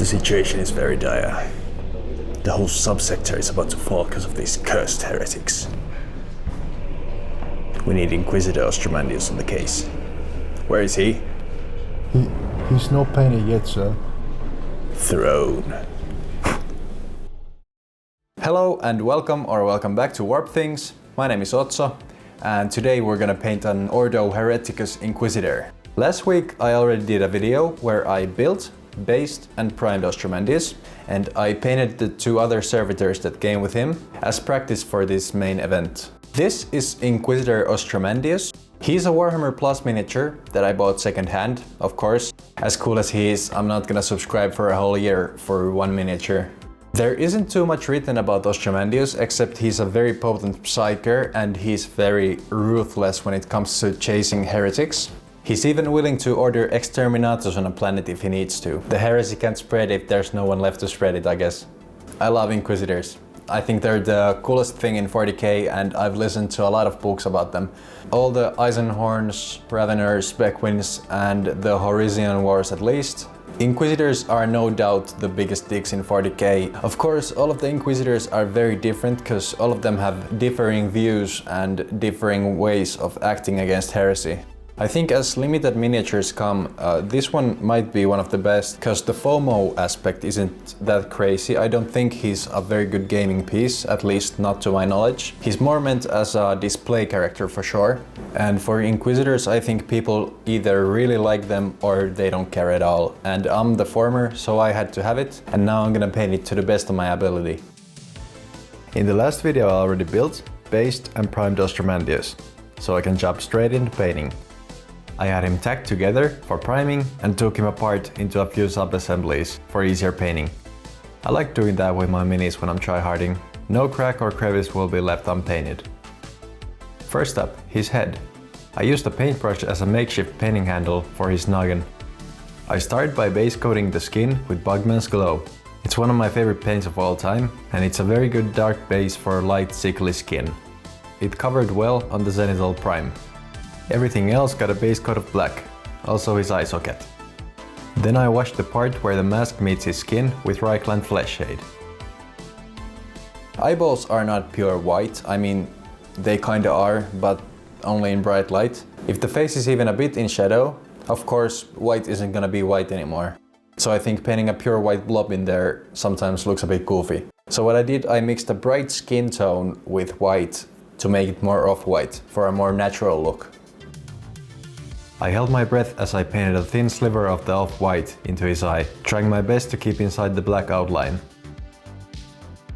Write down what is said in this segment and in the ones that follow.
The situation is very dire. The whole subsector is about to fall because of these cursed heretics. We need Inquisitor Ostromandius on the case. Where is he? He's not painted yet, sir. Throne. Hello and welcome back to Warp Things. My name is Otso, and today we're gonna paint an Ordo Hereticus Inquisitor. Last week I already did a video where I built, based and primed Ostromandius, and I painted the two other servitors that came with him as practice for this main event. This is Inquisitor Ostromandius. He's a Warhammer Plus miniature that I bought secondhand, of course. As cool as he is, I'm not gonna subscribe for a whole year for one miniature. There isn't too much written about Ostromandius, except he's a very potent psyker and he's very ruthless when it comes to chasing heretics. He's even willing to order exterminatus on a planet if he needs to. The heresy can't spread if there's no one left to spread it, I guess. I love Inquisitors. I think they're the coolest thing in 40k, and I've listened to a lot of books about them. All the Eisenhorns, Raveners, Beckwins and the Horisian Wars at least. Inquisitors are no doubt the biggest dicks in 40k. Of course, all of the Inquisitors are very different because all of them have differing views and differing ways of acting against heresy. I think as limited miniatures come, this one might be one of the best because the FOMO aspect isn't that crazy. I don't think he's a very good gaming piece, at least not to my knowledge. He's more meant as a display character for sure. And for Inquisitors, I think people either really like them or they don't care at all. And I'm the former, so I had to have it, and now I'm gonna paint it to the best of my ability. In the last video I already built, based and primed Ostromandius, so I can jump straight into painting. I had him tacked together for priming and took him apart into a few sub-assemblies for easier painting. I like doing that with my minis when I'm tryharding. No crack or crevice will be left unpainted. First up, his head. I used a paintbrush as a makeshift painting handle for his noggin. I started by base coating the skin with Bugman's Glow. It's one of my favorite paints of all time, and it's a very good dark base for light sickly skin. It covered well on the Zenithal Prime. Everything else got a base coat of black, also his eye socket. Then I washed the part where the mask meets his skin with Reichland Flesh Shade. Eyeballs are not pure white, I mean, they kinda are, but only in bright light. If the face is even a bit in shadow, of course, white isn't gonna be white anymore. So I think painting a pure white blob in there sometimes looks a bit goofy. So what I did, I mixed a bright skin tone with white to make it more off-white for a more natural look. I held my breath as I painted a thin sliver of the off-white into his eye, trying my best to keep inside the black outline.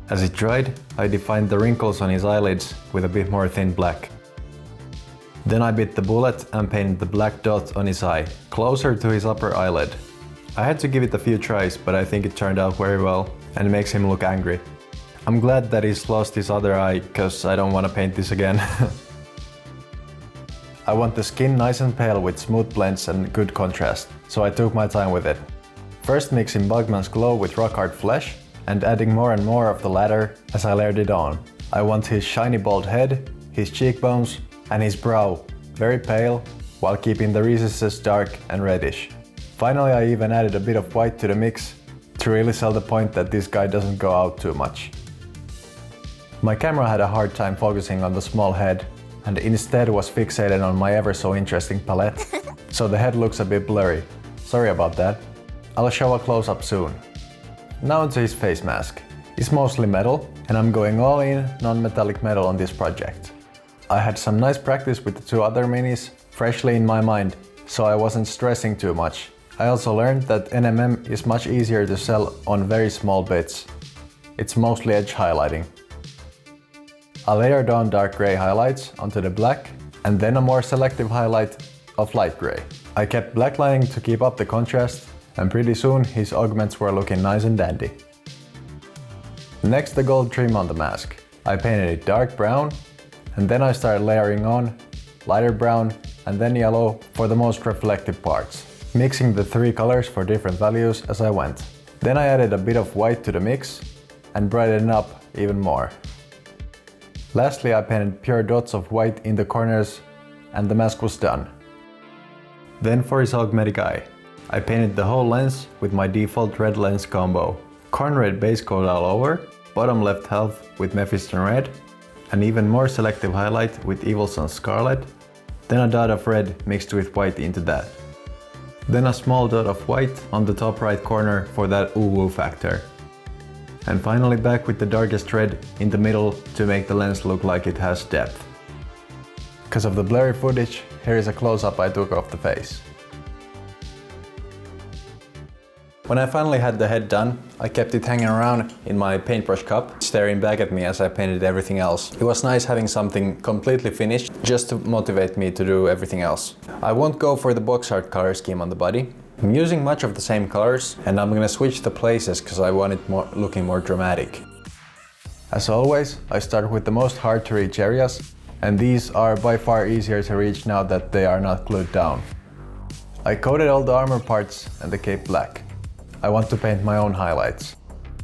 As it dried, I defined the wrinkles on his eyelids with a bit more thin black. Then I bit the bullet and painted the black dot on his eye, closer to his upper eyelid. I had to give it a few tries, but I think it turned out very well and makes him look angry. I'm glad that he's lost his other eye, cause I don't want to paint this again. I want the skin nice and pale with smooth blends and good contrast, so I took my time with it. First mixing Bugman's Glow with Rockhard Flesh and adding more and more of the latter as I layered it on. I want his shiny bald head, his cheekbones and his brow very pale while keeping the recesses dark and reddish. Finally, I even added a bit of white to the mix to really sell the point that this guy doesn't go out too much. My camera had a hard time focusing on the small head and instead was fixated on my ever so interesting palette, so the head looks a bit blurry. Sorry about that. I'll show a close-up soon. Now onto his face mask. It's mostly metal, and I'm going all in non-metallic metal on this project. I had some nice practice with the two other minis, freshly in my mind, so I wasn't stressing too much. I also learned that NMM is much easier to sell on very small bits. It's mostly edge highlighting. I layered on dark grey highlights onto the black, and then a more selective highlight of light grey. I kept blacklining to keep up the contrast, and pretty soon his augments were looking nice and dandy. Next, the gold trim on the mask. I painted it dark brown, and then I started layering on lighter brown and then yellow for the most reflective parts, mixing the three colors for different values as I went. Then I added a bit of white to the mix and brightened up even more. Lastly, I painted pure dots of white in the corners and the mask was done. Then for his augmetic eye. I painted the whole lens with my default red lens combo. Corn red base coat all over, bottom left half with Mephiston red, an even more selective highlight with Evil Sunz Scarlet, then a dot of red mixed with white into that. Then a small dot of white on the top right corner for that ooh-woo factor. And finally back with the darkest red in the middle to make the lens look like it has depth. Because of the blurry footage, here is a close-up I took of the face. When I finally had the head done, I kept it hanging around in my paintbrush cup, staring back at me as I painted everything else. It was nice having something completely finished, just to motivate me to do everything else. I won't go for the box art color scheme on the body. I'm using much of the same colors, and I'm gonna switch the places because I want it looking more dramatic. As always, I start with the most hard to reach areas, and these are by far easier to reach now that they are not glued down. I coated all the armor parts and the cape black. I want to paint my own highlights.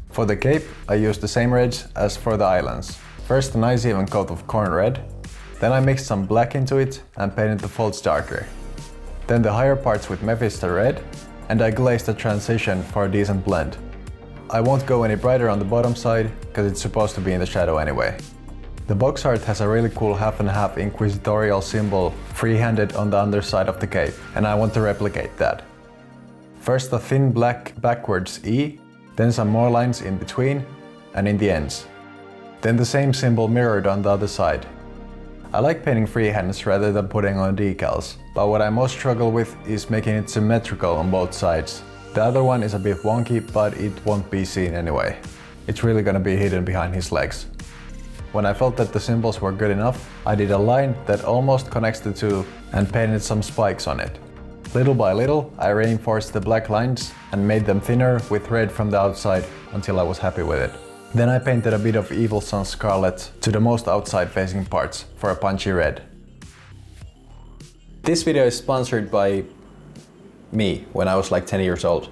For the cape, I used the same reds as for the islands. First a nice even coat of corn red, then I mixed some black into it and painted the folds darker. Then the higher parts with Mephiston red, and I glazed the transition for a decent blend. I won't go any brighter on the bottom side, because it's supposed to be in the shadow anyway. The box art has a really cool half and half inquisitorial symbol free-handed on the underside of the cape, and I want to replicate that. First a thin black backwards E, then some more lines in between and in the ends. Then the same symbol mirrored on the other side. I like painting freehands rather than putting on decals, but what I most struggle with is making it symmetrical on both sides. The other one is a bit wonky, but it won't be seen anyway. It's really gonna be hidden behind his legs. When I felt that the symbols were good enough, I did a line that almost connects the two and painted some spikes on it. Little by little, I reinforced the black lines and made them thinner with red from the outside until I was happy with it. Then I painted a bit of Evil Sunz Scarlet to the most outside facing parts for a punchy red. This video is sponsored by me when I was like 10 years old.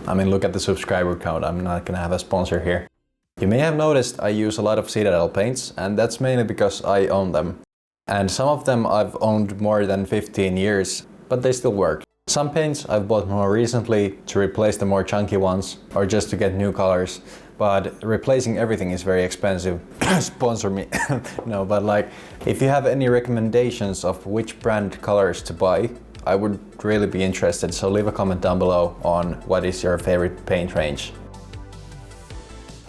I mean, look at the subscriber count, I'm not gonna have a sponsor here. You may have noticed I use a lot of Citadel paints, and that's mainly because I own them. And some of them I've owned more than 15 years, but they still work. Some paints I've bought more recently to replace the more chunky ones or just to get new colors, but replacing everything is very expensive. Sponsor me. No, but like, if you have any recommendations of which brand colors to buy, I would really be interested, so leave a comment down below on what is your favorite paint range.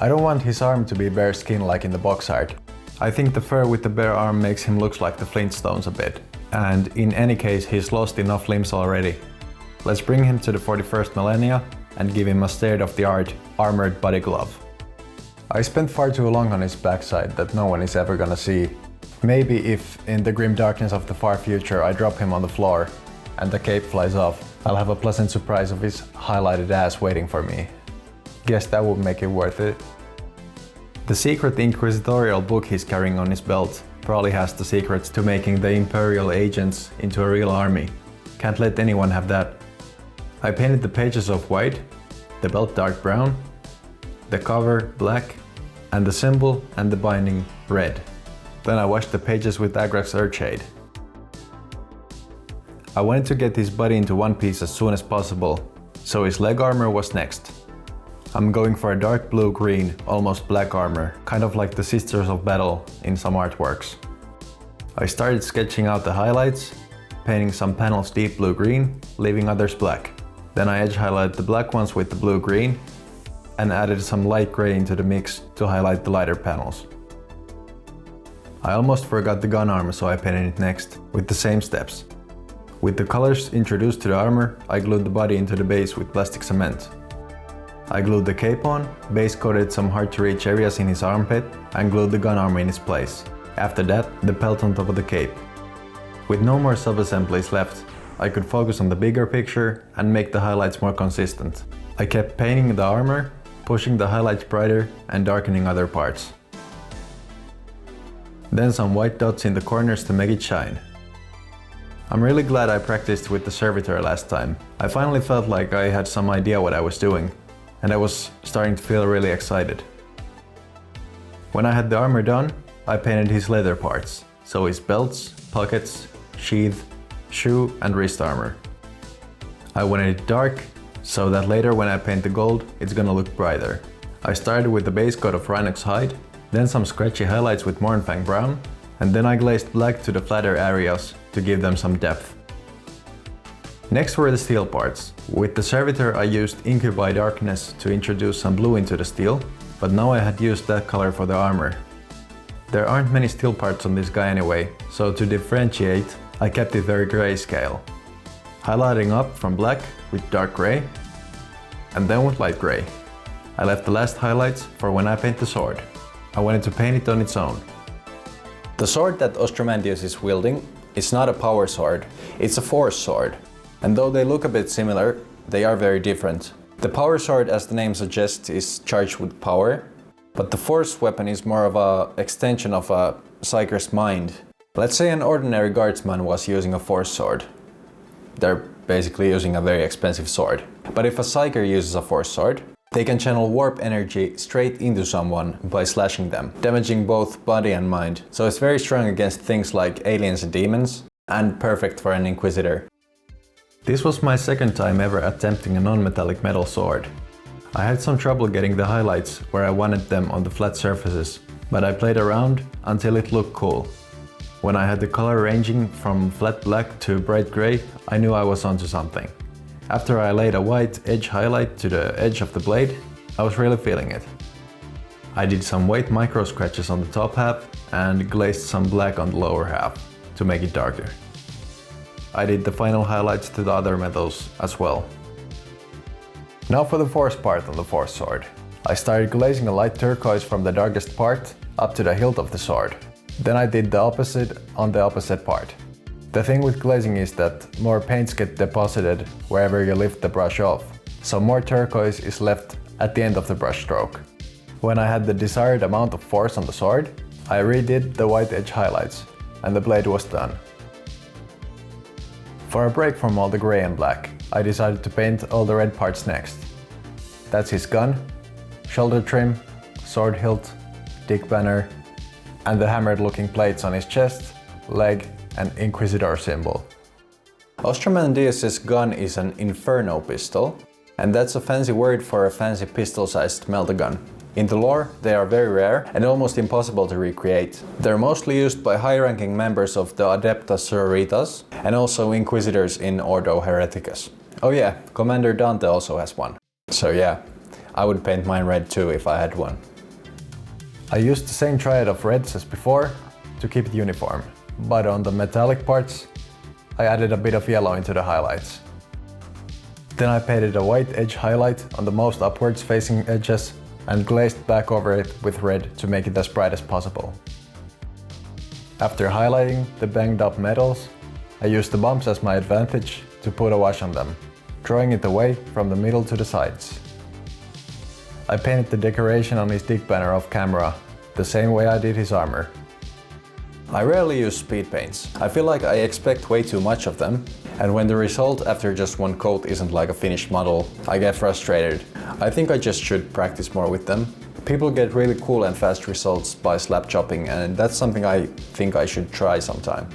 I don't want his arm to be bare skin like in the box art. I think the fur with the bare arm makes him look like the Flintstones a bit. And in any case, he's lost enough limbs already. Let's bring him to the 41st millennia and give him a state-of-the-art armored body glove. I spent far too long on his backside that no one is ever gonna see. Maybe if in the grim darkness of the far future I drop him on the floor and the cape flies off, I'll have a pleasant surprise of his highlighted ass waiting for me. Guess that would make it worth it. The secret inquisitorial book he's carrying on his belt probably has the secrets to making the Imperial agents into a real army. Can't let anyone have that. I painted the pages of white, the belt dark brown, the cover black, and the symbol and the binding red. Then I washed the pages with Agrax Earthshade. I wanted to get his body into one piece as soon as possible, so his leg armor was next. I'm going for a dark blue-green, almost black armor, kind of like the Sisters of Battle in some artworks. I started sketching out the highlights, painting some panels deep blue-green, leaving others black. Then I edge highlighted the black ones with the blue-green and added some light gray into the mix to highlight the lighter panels. I almost forgot the gun armor, so I painted it next, with the same steps. With the colors introduced to the armor, I glued the body into the base with plastic cement. I glued the cape on, base coated some hard to reach areas in his armpit, and glued the gun armor in its place. After that, the pelt on top of the cape. With no more sub-assemblies left, I could focus on the bigger picture and make the highlights more consistent. I kept painting the armor, pushing the highlights brighter and darkening other parts. Then some white dots in the corners to make it shine. I'm really glad I practiced with the servitor last time. I finally felt like I had some idea what I was doing, and I was starting to feel really excited. When I had the armor done, I painted his leather parts, so his belts, pockets, sheath, shoe and wrist armor. I wanted it dark, so that later when I paint the gold, it's gonna look brighter. I started with the base coat of Rhinox hide, then some scratchy highlights with Mournfang brown, and then I glazed black to the flatter areas to give them some depth. Next were the steel parts. With the servitor I used Incubi Darkness to introduce some blue into the steel, but now I had used that color for the armor. There aren't many steel parts on this guy anyway, so to differentiate, I kept it very grayscale. Highlighting up from black with dark gray, and then with light gray. I left the last highlights for when I paint the sword. I wanted to paint it on its own. The sword that Ostromandius is wielding is not a power sword, it's a force sword. And though they look a bit similar, they are very different. The power sword, as the name suggests, is charged with power, but the force weapon is more of an extension of a psyker's mind. Let's say an ordinary guardsman was using a force sword. They're basically using a very expensive sword. But if a psyker uses a force sword, they can channel warp energy straight into someone by slashing them, damaging both body and mind. So it's very strong against things like aliens and demons, and perfect for an Inquisitor. This was my second time ever attempting a non-metallic metal sword. I had some trouble getting the highlights where I wanted them on the flat surfaces, but I played around until it looked cool. When I had the color ranging from flat black to bright gray, I knew I was onto something. After I laid a white edge highlight to the edge of the blade, I was really feeling it. I did some white micro scratches on the top half and glazed some black on the lower half to make it darker. I did the final highlights to the other metals as well. Now for the force part on the force sword. I started glazing a light turquoise from the darkest part up to the hilt of the sword. Then I did the opposite on the opposite part. The thing with glazing is that more paints get deposited wherever you lift the brush off, so more turquoise is left at the end of the brush stroke. When I had the desired amount of force on the sword, I redid the white edge highlights, and the blade was done. For a break from all the grey and black, I decided to paint all the red parts next. That's his gun, shoulder trim, sword hilt, dick banner, and the hammered looking plates on his chest, leg and Inquisitor symbol. Ostromandius' gun is an Inferno pistol, and that's a fancy word for a fancy pistol-sized meltagun. In the lore, they are very rare and almost impossible to recreate. They're mostly used by high-ranking members of the Adeptus Sororitas and also Inquisitors in Ordo Hereticus. Oh yeah, Commander Dante also has one. So yeah, I would paint mine red too if I had one. I used the same triad of reds as before to keep it uniform, but on the metallic parts, I added a bit of yellow into the highlights. Then I painted a white edge highlight on the most upwards facing edges and glazed back over it with red to make it as bright as possible. After highlighting the banged up metals, I used the bumps as my advantage to put a wash on them, drawing it away from the middle to the sides. I painted the decoration on his dick banner off camera, the same way I did his armor. I rarely use speed paints. I feel like I expect way too much of them, and when the result after just one coat isn't like a finished model, I get frustrated. I think I just should practice more with them. People get really cool and fast results by slap chopping, and that's something I think I should try sometime.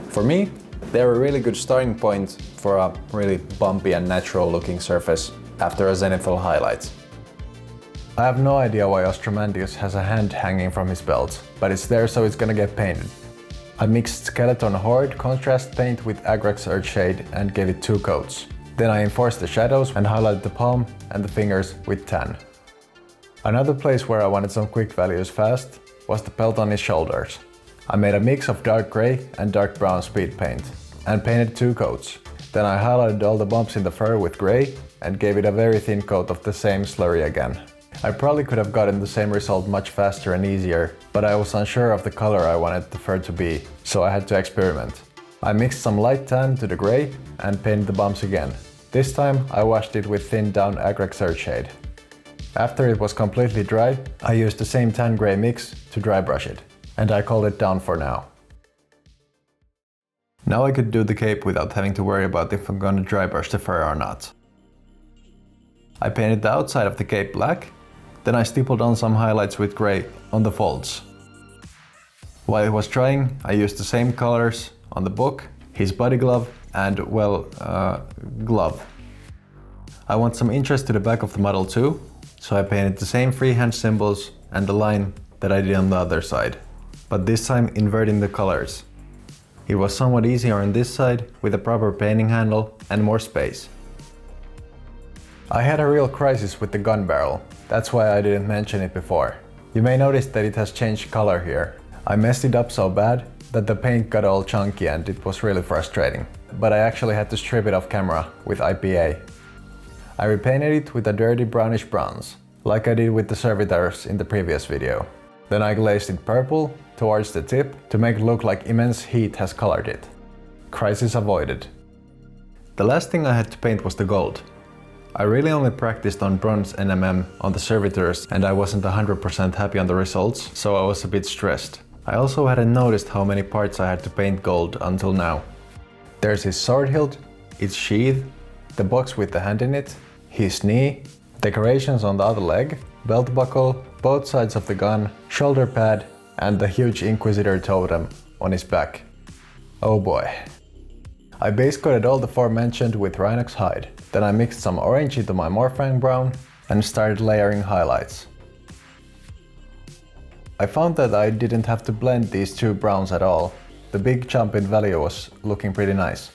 For me, they're a really good starting point for a really bumpy and natural looking surface after a zenithal highlight. I have no idea why Ostromandius has a hand hanging from his belt, but it's there so it's gonna get painted. I mixed Skeleton Horde contrast paint with Agrax Earthshade and gave it 2 coats. Then I enforced the shadows and highlighted the palm and the fingers with tan. Another place where I wanted some quick values fast was the pelt on his shoulders. I made a mix of dark grey and dark brown speed paint and painted 2 coats. Then I highlighted all the bumps in the fur with grey and gave it a very thin coat of the same slurry again. I probably could have gotten the same result much faster and easier, but I was unsure of the color I wanted the fur to be, so I had to experiment. I mixed some light tan to the grey and painted the bumps again. This time I washed it with thinned down Agrax Earthshade. After it was completely dry, I used the same tan grey mix to dry brush it, and I called it down for now. Now I could do the cape without having to worry about if I'm gonna dry brush the fur or not. I painted the outside of the cape black. Then I stippled on some highlights with grey on the folds. While it was drying, I used the same colors on the book, his body glove and, well, glove. I want some interest to the back of the model too, so I painted the same freehand symbols and the line that I did on the other side, but this time inverting the colors. It was somewhat easier on this side with a proper painting handle and more space. I had a real crisis with the gun barrel, that's why I didn't mention it before. You may notice that it has changed color here. I messed it up so bad that the paint got all chunky and it was really frustrating. But I actually had to strip it off camera with IPA. I repainted it with a dirty brownish bronze, like I did with the servitors in the previous video. Then I glazed it purple towards the tip to make it look like immense heat has colored it. Crisis avoided. The last thing I had to paint was the gold. I really only practiced on bronze NMM on the servitors and I wasn't 100% happy on the results, so I was a bit stressed. I also hadn't noticed how many parts I had to paint gold until now. There's his sword hilt, its sheath, the box with the hand in it, his knee, decorations on the other leg, belt buckle, both sides of the gun, shoulder pad, and the huge Inquisitor totem on his back. Oh boy. I base coated all the aforementioned with Rhinox hide. Then I mixed some orange into my Morphang brown and started layering highlights. I found that I didn't have to blend these two browns at all. The big jump in value was looking pretty nice.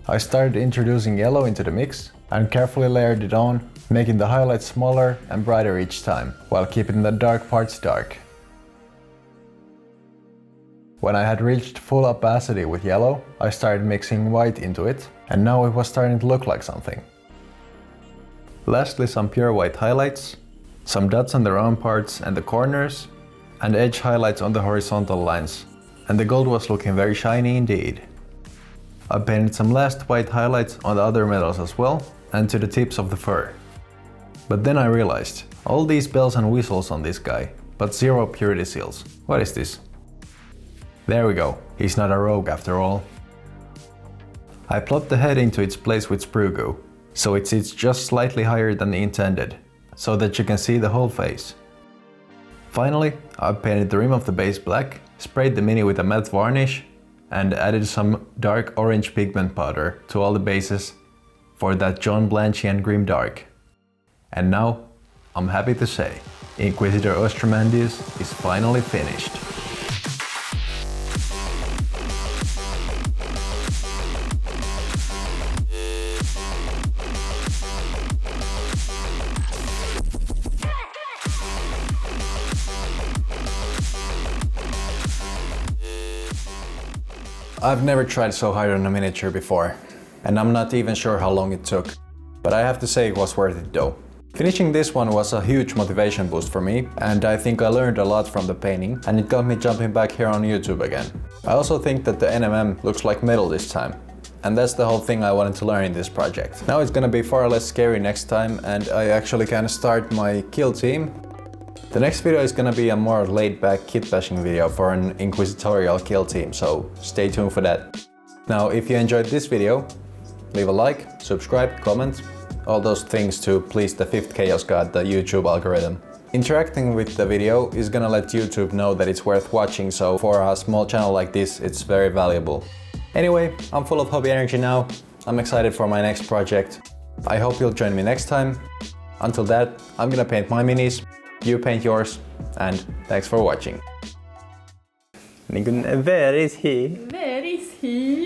I started introducing yellow into the mix and carefully layered it on, making the highlights smaller and brighter each time, while keeping the dark parts dark. When I had reached full opacity with yellow, I started mixing white into it, and now it was starting to look like something. Lastly, some pure white highlights, some dots on the round parts and the corners, and edge highlights on the horizontal lines, and the gold was looking very shiny indeed. I painted some last white highlights on the other metals as well, and to the tips of the fur. But then I realized, all these bells and whistles on this guy, but zero purity seals. What is this? There we go, he's not a rogue after all. I plopped the head into its place with sprue goo, so it sits just slightly higher than intended, so that you can see the whole face. Finally, I painted the rim of the base black, sprayed the mini with a matte varnish, and added some dark orange pigment powder to all the bases for that John Blanchian grim dark. And now, I'm happy to say, Inquisitor Ostromandus is finally finished. I've never tried so hard on a miniature before, and I'm not even sure how long it took, but I have to say it was worth it though. Finishing this one was a huge motivation boost for me, and I think I learned a lot from the painting, and it got me jumping back here on YouTube again. I also think that the NMM looks like metal this time, and that's the whole thing I wanted to learn in this project. Now it's gonna be far less scary next time, and I actually can start my kill team. The next video is gonna be a more laid-back kit bashing video for an inquisitorial kill team, so stay tuned for that. Now, if you enjoyed this video, leave a like, subscribe, comment, all those things to please the 5th Chaos God, the YouTube algorithm. Interacting with the video is gonna let YouTube know that it's worth watching, so for a small channel like this, it's very valuable. Anyway, I'm full of hobby energy now. I'm excited for my next project. I hope you'll join me next time. Until that, I'm gonna paint my minis. You paint yours, and thanks for watching. Where is he? Where is he?